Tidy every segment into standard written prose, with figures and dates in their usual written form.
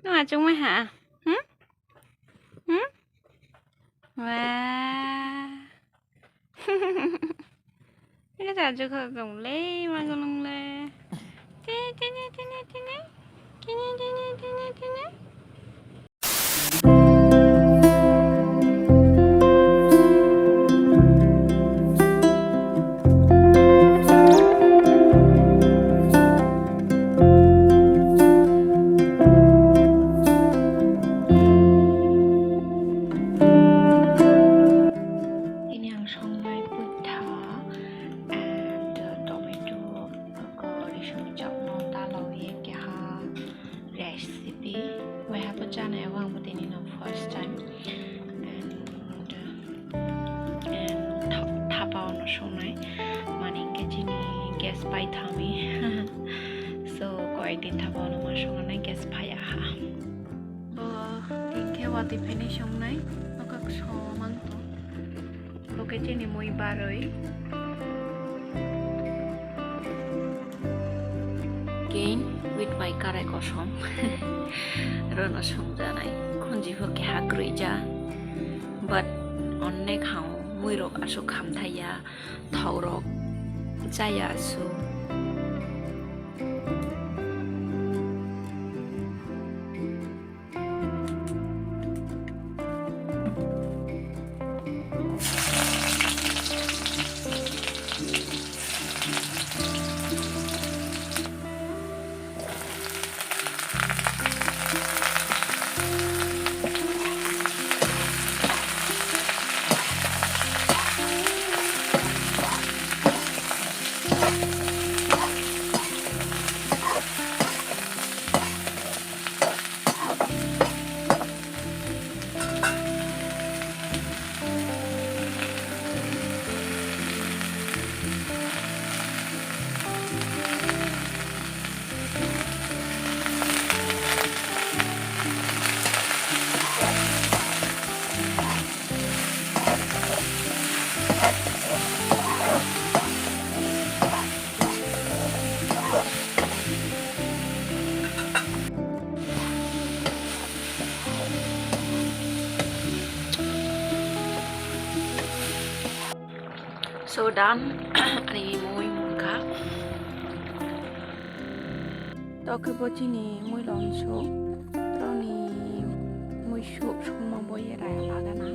Nó mà chung mới hả? Hử? Hử? Wow. Cái 자주 가공래 마그롱래. 띠띠띠띠띠띠. 띠띠띠띠띠띠. 그냥 정말 뿌듯하 and tomato có đi xuống chọc nó ta lâu ye kia ha recipe we have a channel one but in first time and tháp bao nó xuống này mà nên cái gì gas bay thami so có ai tin tháp bao nó mà xuống này gas bay à ha tin cái what the finish xuống này nó có số mang to cái gì này muy ba rồi again with my karai kosom rono somjanai khunjifokhe hagrija but onnek hau muirok asu khamthaya thaurok jaya asu so done ani muy munka to cái bố chi ni muy lon so to ni muy shop mà boy ra ba ga na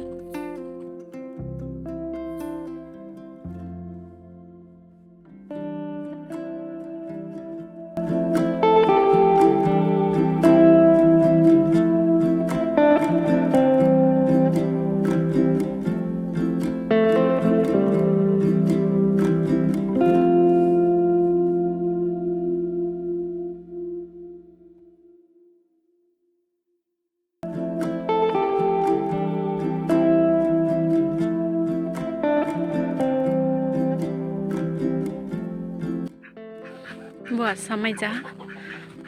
buat samai ja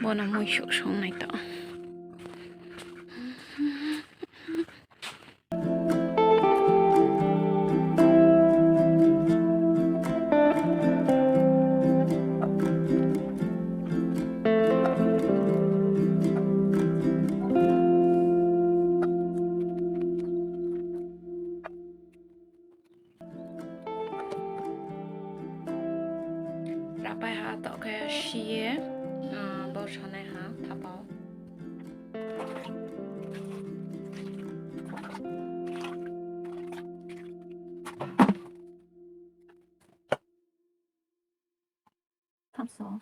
bona muy shok song nai to rapai ha to cái xie bao sau này ha thả bao tham số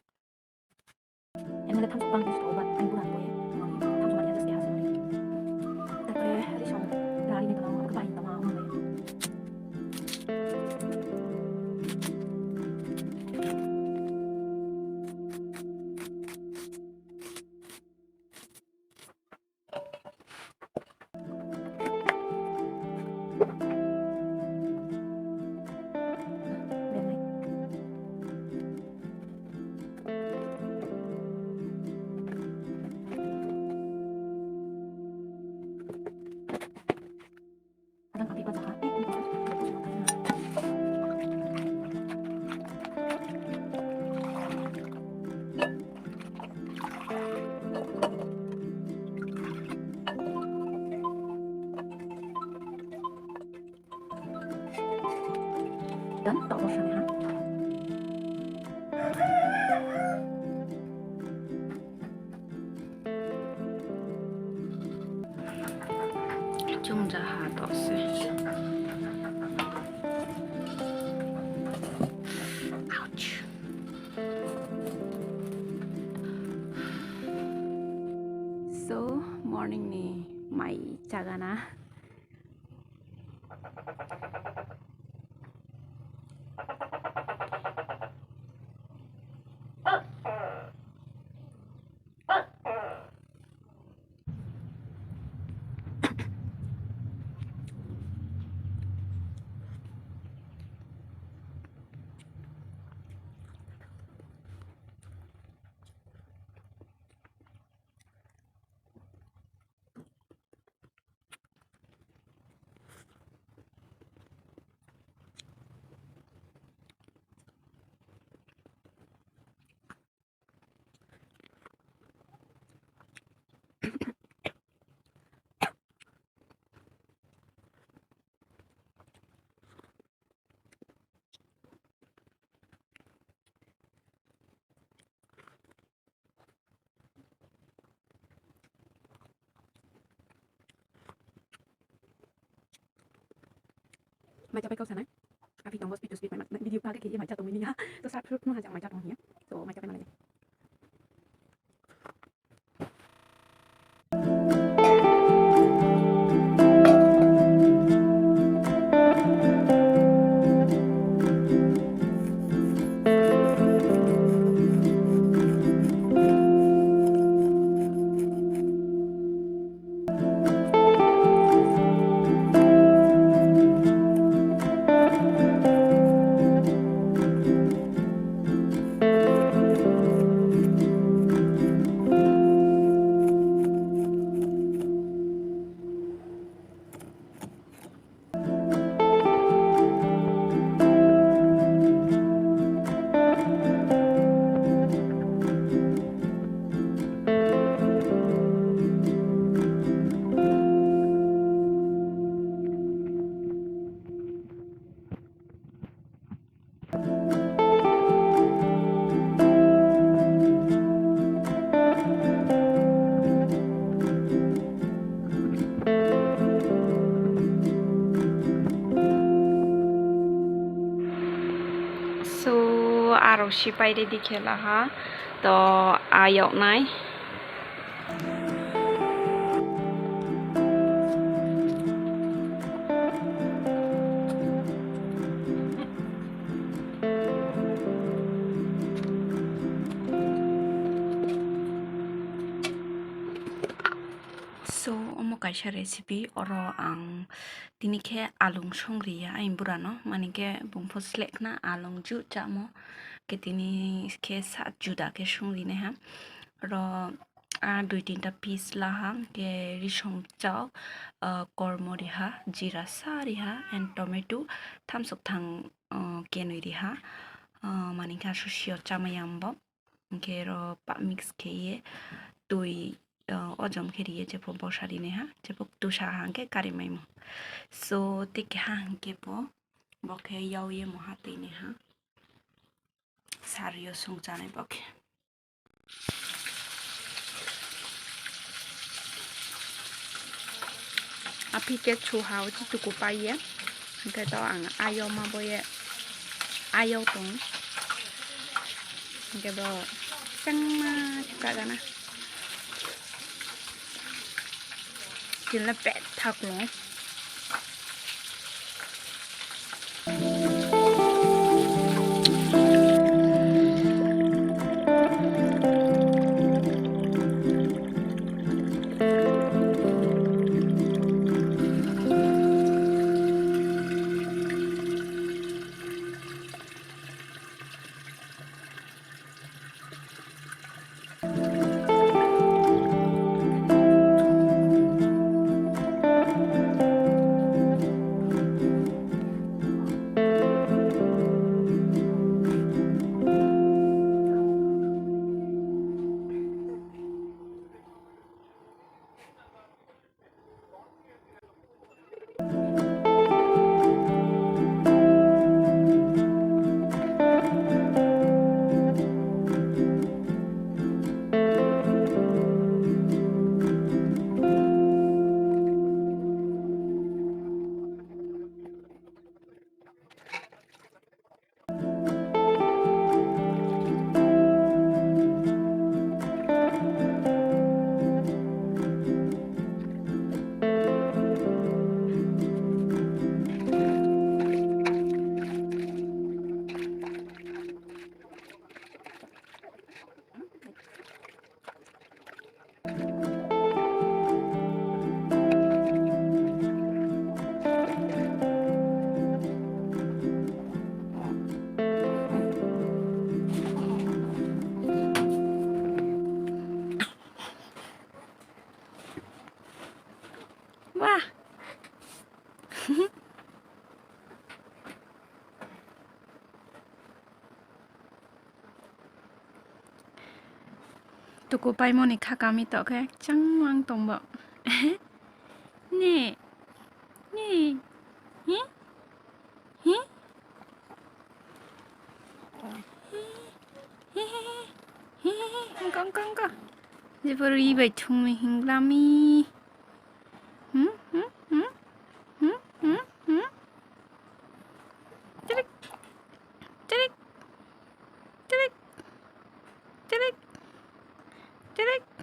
em là tham số bằng số và anh bulan boy tham số này là sẽ hasil tapi hari xong ra ini kalau aku bayi sama aku dan tak bosan ya. Chung jaha dose. Ouch. So morning ni mai chagana. Mai cho câu sana. Api tong speed to speed mai video pa ke mai cha tong ni ha. To sa phut no ha jang mai cha tong ni. So mai cha pe mana. So aro sipai ready khela ha. To ayok nai. So omo kaisa recipe oro ang tini ke alung songri ya ain burano mani ke bungpo selek na alung ju chamo ke tini ke sa juda ke songri ne ha ro dui tinta piece la ha ke rishong chao kormori ha jira sari ha and tomato thamsok thang kenoi ri ha mani ka susio chamayam bo ke ro pa mix ke ye dui ojom kheri je po bosari ne ha je po tusha hangke kari mai mo so tik hangke po bokhe yaw ye mo hate ne ha sario sung jane bokhe api ke chu hao chi chu ko pa ye ke to ang ayo ma bo ye ayo tong ke bo sang ma ka naกินแล้วแปะทักเนาะ Hãy subscribe cho kênh Ghiền Mì Gõ để không bỏ lỡ 와. tụi cô bay môn này khá cả mi tỏ cái chẳng mang tổng bộ nè nè hí hí con 이제 바로 입에 총이 힘감이 응? 찌릭 찌릭 찌릭 찌릭 찌릭